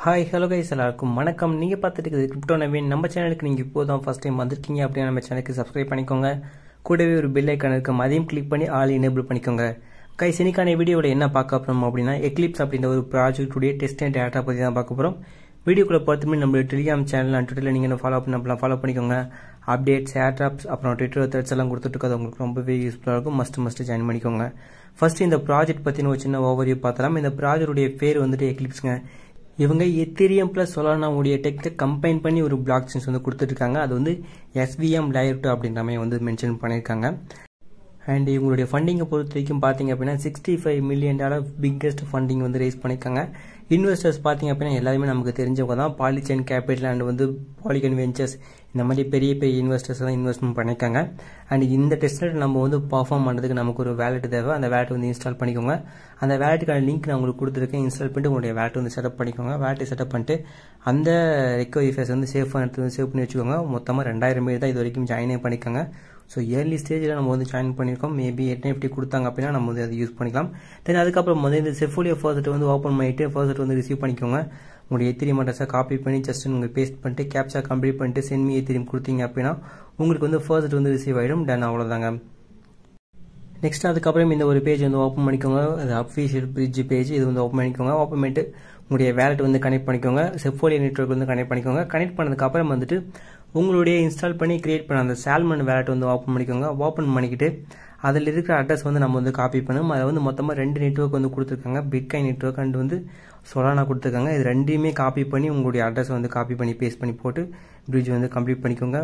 Hi hello guys எல்லாருக்கும் வணக்கம். நீங்கள் பார்த்துட்டு இருக்குது கிரிப்டோ நவீன். நம்ம சேனலுக்கு நீங்கள் இப்போ தான் ஃபஸ்ட் டைம் வந்திருக்கீங்க அப்படின்னா நம்ம சேனலுக்கு சப்ஸ்கிரைப் பண்ணிக்கோங்க. கூடவே ஒரு பெல் ஐக்கான் இருக்கும், அதையும் கிளிக் பண்ணி ஆல் எனேபிள் பண்ணிக்கோங்க. கைஸ், இன்னைக்கான வீடியோவில் என்ன பார்க்க போகிறோம் அப்படின்னா எக்லிப்ஸ் அப்படின்ற ஒரு ப்ராஜெக்டுடைய டெஸ்ட் அண்ட் டேட்டா பற்றி தான் பார்க்க போகிறோம். வீடியோக்குள்ளே பார்த்துமே நம்ம டெலிகிராம் சேனல் அண்ட் ட்விட்டரில் நீங்கள் ஃபாலோ பண்ணிக்கோங்க. அப்டேட்ஸ், ஏர்ட்ராப்ஸ், அப்புறம் ட்விட்டர் த்ரெட்ஸ் எல்லாம் கொடுத்துட்டு உங்களுக்கு ரொம்பவே யூஸ்ஃபுல்லாக இருக்கும். மஸ்ட் ஜாயின் பண்ணிக்கோங்க. ஃபர்ஸ்ட் இந்த ப்ராஜெக்ட் பற்றின ஒரு சின்ன ஓவர்வியூ பார்த்தலாம். இந்த ப்ராஜெக்டுடைய பேர் வந்துட்டு எக்லிப்ஸ்ங்க. இவங்க எத்தீரியம் பிளஸ் சொலானா உடைய டெக்னை கம்பைன் பண்ணி ஒரு பிளாக் செயின்ஸ் வந்து கொடுத்துருக்காங்க. அது வந்து SVM லேயர் 2 அப்படின்ற மாதிரி வந்து மென்ஷன் பண்ணியிருக்காங்க. அண்ட் இவங்களுடைய ஃபண்டிங்கை பொறுத்த வரைக்கும் பார்த்தீங்க அப்படின்னா $65 மில்லியன் பிக்கெஸ்ட் ஃபண்டிங் வந்து ரேஸ் பண்ணியிருக்காங்க. இன்வெஸ்டர்ஸ் பார்த்தீங்க அப்படின்னா எல்லாருமே நமக்கு தெரிஞ்சவங்க தான். பாலிச்சைன் கேபிட்டல் அண்ட் வந்து பாலிகன் வெஞ்சர்ஸ், இந்த மாதிரி பெரிய இன்வெஸ்டர்ஸ் தான் இன்வெஸ்ட்மெண்ட் பண்ணியிருக்காங்க. அண்ட் இந்த டெஸ்ட்நெட் நம்ம வந்து பர்ஃபார்ம் பண்ணுறதுக்கு நமக்கு ஒரு வேலெட் தேவை. அந்த வேலெட் வந்து இன்ஸ்டால் பண்ணிக்கோங்க. அந்த வேலெட்டுக்கான லிங்க் நான் உங்களுக்கு கொடுத்துருக்கேன். இன்ஸ்டால் பண்ணிட்டு உங்களுடைய வேலெட் வந்து செட்டப் பண்ணிக்கோங்க. வேலெட்டை செட்டப் பண்ணிட்டு அந்த ரெக்கவரி ஃபேஸ் வந்து சேவ் பண்ணி வச்சுக்கோங்க. மொத்தமாக 2000 பேர் தான் இது வரைக்கும் ஜாயினே பண்ணிக்கோங்க. ஸோ இயர்லி ஸ்டேஜில் நம்ம வந்து ஜாயின் பண்ணியிருக்கோம். மேபி NFT கொடுத்தாங்க அப்படின்னா நம்ம வந்து அதை யூஸ் பண்ணிக்கலாம். தென் அதுக்கப்புறம் வந்து இந்த செஃபோலியோ ஃபர்ஸ்ட் வந்து ஓப்பன் பண்ணிட்டு ஃபர்ஸ்ட் வந்து ரிசீவ் பண்ணிக்கோங்க. உங்களுடைய எத்திரியம் அட்ரஸை காப்பி பண்ணி ஜஸ்ட் நீங்கள் பேஸ்ட் பண்ணிட்டு கேப்சா கம்ப்ளீட் பண்ணிட்டு சென்ட் மீ எத்திரியம் கொடுத்தீங்க அப்படின்னா உங்களுக்கு வந்து ஃபர்ஸ்ட் வந்து ரிசீவ் ஆகிடும். டன், அவ்வளோதாங்க. நெக்ஸ்ட் அதுக்கப்புறம் இந்த ஒரு பேஜ் வந்து ஓப்பன் பண்ணிக்கோங்க. அது அஃபிஷியல் பிரிட்ஜ் பேஜ். இது வந்து ஓப்பன் பண்ணிக்கோங்க. ஓப்பன் பண்ணிட்டு உங்களுடைய வேலெட் வந்து கனெக்ட் பண்ணிக்கோங்க. செஃபோலியோ நெட்வொர்க் வந்து கனெக்ட் பண்ணிக்கோங்க. கனெக்ட் பண்ணதுக்கப்புறம் வந்துட்டு உங்களுடைய இன்ஸ்டால் பண்ணி கிரியேட் பண்ண அந்த சால்மன் வேலெட் வந்து ஓப்பன் பண்ணிக்கோங்க. ஓப்பன் பண்ணிக்கிட்டு அதில் இருக்கிற அட்ரஸ் வந்து நம்ம வந்து காப்பி பண்ணணும். அதில் வந்து மொத்தமாக 2 நெட்வொர்க் வந்து கொடுத்துருக்காங்க. பிட்காயின் நெட்வொர்க் அண்ட் வந்து சொலானா கொடுத்துருக்காங்க. இது ரெண்டையுமே காப்பி பண்ணி உங்களுடைய அட்ரஸ் வந்து காப்பி பண்ணி பேஸ்ட் பண்ணி போட்டு பிரிட்ஜ் வந்து கம்ப்ளீட் பண்ணிக்கோங்க.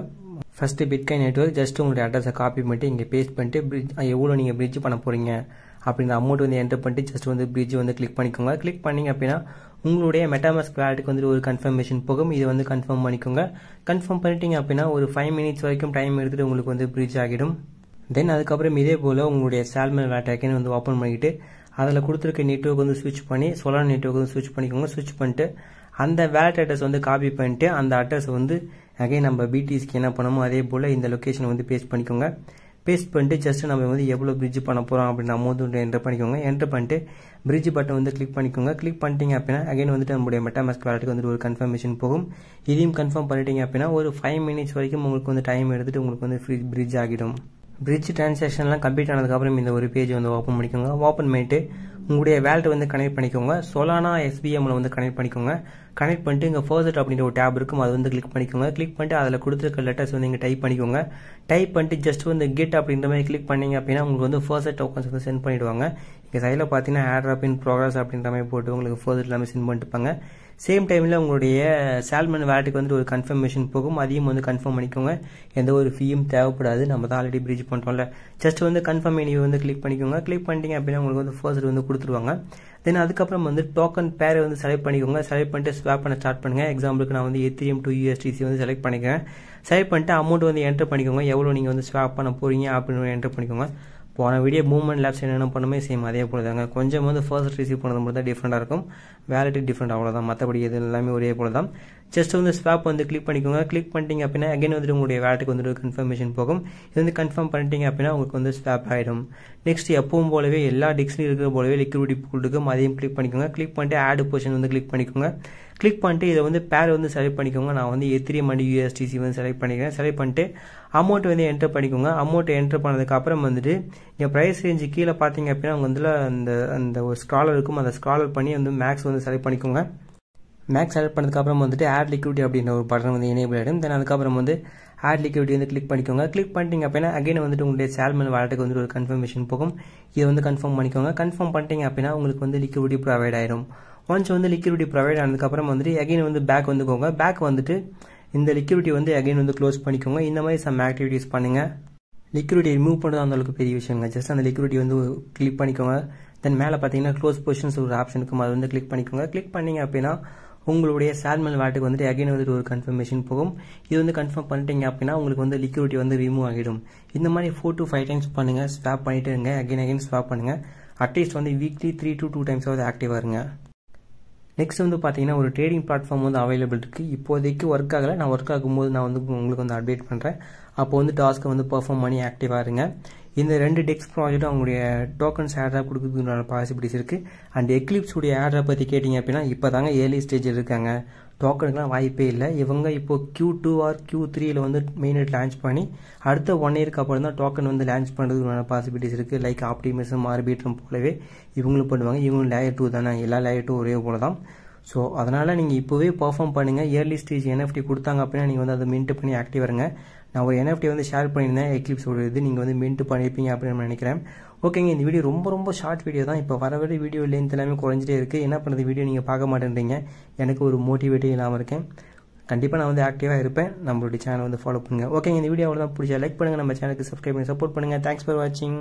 ஃபஸ்ட்டு பிட்காயின் நெட்வொர்க் ஜஸ்ட் உங்களுடைய அட்ரஸை காப்பி பண்ணிட்டு இங்கே பேஸ்ட் பண்ணிட்டு பிரிட்ஜ் எவ்வளோ நீங்கள் பிரிட்ஜ் பண்ண போகிறீங்க அப்படின்ற அமௌண்ட் வந்து என்டர் பண்ணிட்டு ஜஸ்ட் வந்து பிரிட்ஜ் வந்து கிளிக் பண்ணிக்கோங்க. கிளிக் பண்ணிங்க அப்படின்னா உங்களுடைய மெட்டாமாஸ்க் வேலெட்டுக்கு வந்துட்டு ஒரு கன்ஃபர்மேஷன் போகும். இது வந்து கன்ஃபார்ம் பண்ணிக்கோங்க. கன்ஃபார்ம் பண்ணிட்டீங்க அப்படின்னா ஒரு 5 மினிட்ஸ் வரைக்கும் டைம் எடுத்துகிட்டு உங்களுக்கு வந்து பிரிட்ஜ் ஆகிடும். தென் அதுக்கப்புறம் இதே போல் உங்களுடைய சால்மன் வேலெட் அகைன் வந்து ஓப்பன் பண்ணிக்கிட்டு அதில் கொடுத்துருக்க நெட்வொர்க் வந்து ஸ்விட்ச் பண்ணி சொலானா நெட்வொர்க் வந்து ஸ்விட்ச் பண்ணிக்கோங்க. ஸ்விட்ச் பண்ணிட்டு அந்த வேலெட் அட்ரஸ் வந்து காப்பி பண்ணிட்டு அந்த அட்ரஸ் வந்து அகைன் நம்ம BTCக்கு என்ன பண்ணணுமோ அதே போல் இந்த லொக்கேஷனை வந்து பேஸ்ட் பண்ணிக்கோங்க. பேஸ்ட் பண்ணிட்டு ஜஸ்ட் நம்ம வந்து எவ்வளோ பிரிட்ஜ் பண்ண போகிறோம் அப்படின்னு அமௌண்ட் வந்து என்டர் பண்ணிக்கோங்க. என்டர் பண்ணிட்டு பிரிட்ஜ் பட்டன் வந்து கிளிக் பண்ணிக்கோங்க. கிளிக் பண்ணிட்டீங்க அப்படின்னா அகைன் வந்துட்டு நம்மளுடைய மெட்டாமாஸ்க் வேலெட்டுக்கு வந்துட்டு ஒரு கன்ஃபர்மேஷன் போகும். இதையும் கன்ஃபார்ம் பண்ணிட்டீங்க அப்படின்னா ஒரு 5 மினிட்ஸ் வரைக்கும் உங்களுக்கு வந்து டைம் எடுத்துகிட்டு உங்களுக்கு வந்து ஃப்ரீ பிரிட்ஜ் ஆகிடும். பிரிட்ஜ் டிரான்சாக்ஷன்லாம் கம்ப்ளீட் ஆனதுக்கப்புறம் இந்த ஒரு பேஜ் வந்து ஓப்பன் பண்ணிக்கோங்க. ஓப்பன் பண்ணிட்டு உங்களுடைய வேலெட் வந்து கனெக்ட் பண்ணிக்கோங்க. சொலானா SVMல வந்து கனெக்ட் பண்ணிக்கோங்க. கனெக்ட் பண்ணிட்டு இங்கே ஃபர்ஸ்ட் அப்படின்ற ஒரு டேப் இருக்கும், அது வந்து கிளிக் பண்ணிக்கோங்க. கிளிக் பண்ணிட்டு அதில் கொடுத்துருக்க லெட்டர்ஸ் வந்து இங்கே டைப் பண்ணிக்கோங்க. டைப் பண்ணிட்டு ஜஸ்ட் வந்து கெட் அப்படின்ற மாதிரி கிளிக் பண்ணீங்க அப்படின்னா உங்களுக்கு வந்து ஃபர்ஸ்ட் டோக்கன்ஸ் வந்து சென்ட் பண்ணிடுவாங்க. இங்கே சைடில் பார்த்தீங்கன்னா ஏர்ட்ராப் இன் ப்ரோக்ரஸ் அப்படின்ற மாதிரி போட்டு உங்களுக்கு ஃபர்ஸ்ட் எல்லாமே சென்ட் பண்ணிட்டுப்பாங்க. சேம் டைமில் உங்களுடைய சால்மன் வேலெட்டுக்கு வந்து ஒரு கன்ஃபர்மேஷன் போகும். அதையும் வந்து கன்ஃபார்ம் பண்ணிக்கோங்க. எந்த ஒரு ஃபீயும் தேவைப்படாது. நம்ம தான் ஆல்ரெடி பிரிட்ஜ் பண்ணுறோம்ல. ஜஸ்ட் வந்து கன்ஃபார்ம் எனிவே வந்து கிளிக் பண்ணிக்கோங்க. கிளிக் பண்ணிட்டீங்க அப்படின்னா உங்களுக்கு வந்து ஃபர்ஸ்ட் வந்து கொடுத்துருவாங்க. தென் அதுக்கப்புறம் வந்து டோக்கன் பேரை வந்து செலக்ட் பண்ணிக்கோங்க. செலக்ட் பண்ணிட்டு ஸ்வாப் பண்ண ஸ்டார்ட் பண்ணுங்க. எக்ஸாம்பிளுக்கு நான் வந்து எத்திரியம் to USDC வந்து செலக்ட் பண்ணிக்கிறேன். செலக்ட் பண்ணிட்டு அமௌண்ட் வந்து என்டர் பண்ணிக்கோங்க. எவ்வளோ நீங்கள் வந்து ஸ்வாப் பண்ண போறீங்க அப்படின்னு என்டர் பண்ணிக்கோங்க. போன வீடியோ மூவ்மெண்ட் லேப்ஸ் என்னென்ன பண்ணுமே சேம் அதே போல தாங்க. கொஞ்சம் வந்து ஃபர்ஸ்ட் ரிசீவ் பண்ணது மட்டும் தான் டிஃப்ரெண்டாக இருக்கும். வேலெட்டு டிஃப்ரெண்ட், அவ்வளோதான். மற்றபடி இது எல்லாமே ஒரே போல தான். ஜஸ்ட் வந்து ஸ்வாப் வந்து கிளிக் பண்ணிக்கோங்க. கிளிக் பண்ணிட்டீங்க அப்படின்னா அகைன் வந்துட்டு உங்களுடைய வேலெட்டுக்கு வந்துட்டு கன்ஃபர்மேஷன் போகும். இது வந்து கன்ஃபார்ம் பண்ணிட்டீங்க அப்படின்னா உங்களுக்கு வந்து ஸ்வாப் ஆகிடும். நெக்ஸ்ட் எப்பவும் போலவே எல்லா டிக்ஸ்லையும் இருக்கிற போலவே லிக்விடிட்டி கொடுக்கும், அதையும் கிளிக் பண்ணிக்கோங்க. கிளிக் பண்ணிட்டு ஆட் பொசிஷன் வந்து கிளிக் பண்ணிக்கோங்க. கிளிக் பண்ணிட்டு இதை வந்து பேர் வந்து செலக்ட் பண்ணிக்கோங்க. நான் வந்து எத்திரியம் அண்ட் USDC வந்து செலக்ட் பண்ணிக்கிறேன். செலக்ட் பண்ணிட்டு அமௌண்ட் வந்து என்டர் பண்ணிக்கோங்க. அமௌண்ட் என்டர் பண்ணதுக்கு அப்புறம் வந்துட்டு இங்கே ப்ரைஸ் ரேஞ்சு கீழே பார்த்தீங்க அப்படின்னா அவங்க வந்து அந்த ஒரு ஸ்க்ராலர் இருக்கும். அந்த ஸ்க்ராலர் பண்ணி வந்து மேக்ஸ் வந்து செலக்ட் பண்ணிக்கோங்க. மேக்ஸ் செலக்ட் பண்ணதுக்கப்புறம் வந்துட்டு ஆட் லிக்விடிட்டி அப்படின்ற ஒரு பட்டன் வந்து எனேபிள் ஆகிடும். தென் அதுக்கப்புறம் வந்து ஆட் லிக்விடிட்டி வந்து கிளிக் பண்ணிக்கோங்க. கிளிக் பண்ணிட்டீங்க அப்படின்னா அகைன் வந்துட்டு உங்களுடைய சால்மன் வேலெட்டுக்கு வந்துட்டு ஒரு கன்ஃபர்மேஷன் போகும். இதை வந்து கன்ஃபார்ம் பண்ணிக்கோங்க. கன்ஃபார்ம் பண்ணிட்டீங்க அப்படின்னா உங்களுக்கு வந்து லிக்விடிட்டி ப்ரொவைட் ஆயிடும். ஒன்ஸ் வந்து லிக்விடிட்டி ப்ரொவைட் ஆனதுக்கப்புறம் வந்துட்டு அகைன் வந்து பேக் வந்துக்கோங்க. பேக் வந்துட்டு இந்த லிக்விடிட்டி வந்து அகைன் வந்து க்ளோஸ் பண்ணிக்கோங்க. இந்த மாதிரி சம் ஆக்டிவிட்டிஸ் பண்ணுங்க. லிக்விடிட்டி ரிமூவ் பண்ணுறது அந்த அளவுக்கு பெரிய விஷயங்க. ஜஸ்ட் அந்த லிக்விடிட்டி வந்து கிளிக் பண்ணிக்கோங்க. தென் மேலே பார்த்தீங்கன்னா க்ளோஸ் பொசிஷன்ஸ் ஒரு ஆப்ஷன் இருக்கும், அது வந்து கிளிக் பண்ணிக்கோங்க. கிளிக் பண்ணீங்க அப்படின்னா உங்களுடைய சால்மன் வேலெட்டுக்கு வந்துட்டு அகைன் வந்துட்டு ஒரு கன்ஃபர்மேஷன் போகும். இது வந்து கன்ஃபார்ம் பண்ணிட்டீங்க அப்படின்னா உங்களுக்கு வந்து லிக்விடிட்டி வந்து ரிமூவ் ஆகிடும். இந்த மாதிரி 4 to 5 டைம்ஸ் பண்ணுங்க. ஸ்வாப் பண்ணிட்டு இருங்க. அகைன் ஸ்வாப் பண்ணுங்க. அட்லீஸ்ட் வந்து வீக்லி 3 to 2 டைம்ஸ் ஆக்டிவாக இருங்க. நெக்ஸ்ட் வந்து பார்த்தீங்கன்னா ஒரு ட்ரேடிங் பிளாட்ஃபார்ம் வந்து அவைலபிள் இருக்குது. இப்போதைக்கு ஒர்க் ஆகலை. நான் ஒர்க் ஆகும்போது நான் வந்து உங்களுக்கு வந்து அப்டேட் பண்ணுறேன். அப்போ வந்து டாஸ்க்கை வந்து பர்ஃபார்ம் பண்ணி ஆக்டிவாக இருங்க. இந்த 2 டெக்ஸ் ப்ராஜெக்ட்டும் அவங்களுடைய டோக்கன்ஸ் ஏர்ட்ராப் கொடுக்குறதுக்கான பாசிபிலிட்டிஸ் இருக்குது. அண்ட் எக்லிப்ஸுடைய ஏர்ட்ராப் பற்றி கேட்டிங்க அப்படின்னா இப்போ தாங்க ஏர்லி ஸ்டேஜில் இருக்காங்க, டோக்கனுக்குலாம் வாய்ப்பே இல்லை. இவங்க இப்போ Q2 ஆர் Q3யில் வந்து மெயின்நெட் லான்ச் பண்ணி அடுத்த 1 இயருக்கு அப்புறம் தான் டோக்கன் வந்து லான்ச் பண்ணுறதுக்கான பாசிபிலிட்டிஸ் இருக்குது. லைக் ஆப்டிமிசம் ஆர்பிட்ரம் போலவே இவங்களும் பண்ணுவாங்க. இவங்களும் லேயர் 2 தானே, எல்லா லேயர் 2 ஒரே போல தான். ஸோ அதனால் நீங்கள் இப்போவே பர்ஃபார்ம் பண்ணுங்கள். இயர்லி ஸ்டேஜ் NFT கொடுத்தாங்க அப்படின்னா நீங்கள் வந்து அதை மின்ட் பண்ணி ஆக்டிவ் வருங்க. நான் ஒரு NFT வந்து ஷேர் பண்ணியிருந்தேன் எக்லிப்ஸோட இது, நீங்கள் வந்து மின்ட் பண்ணியிருப்பீங்க அப்படின்னு நான் நினைக்கிறேன். ஓகேங்க, இந்த வீடியோ ரொம்ப ஷார்ட் வீடியோ தான். இப்போ வர வீடியோ லென்த் எல்லாமே குறைஞ்சிட்டே இருக்குது. என்ன பண்ணுறது, வீடியோ நீங்கள் பார்க்க மாட்டேன்றீங்க, எனக்கு ஒரு மோட்டிவேட்டே இல்லாமல் இருக்கேன். கண்டிப்பாக நான் வந்து ஆக்டிவாக இருப்பேன். நம்மளுடைய சேனல் வந்து ஃபாலோ பண்ணுங்கள். ஓகேங்க, இந்த வீடியோ அவ்வளோதான். பிடிச்சா லைக் பண்ணுங்கள், நம்ம சேனலுக்கு சப்ஸ்கிரைப் பண்ணி சப்போர்ட் பண்ணுங்கள். தேங்க்ஸ் ஃபார் வாட்சிங்.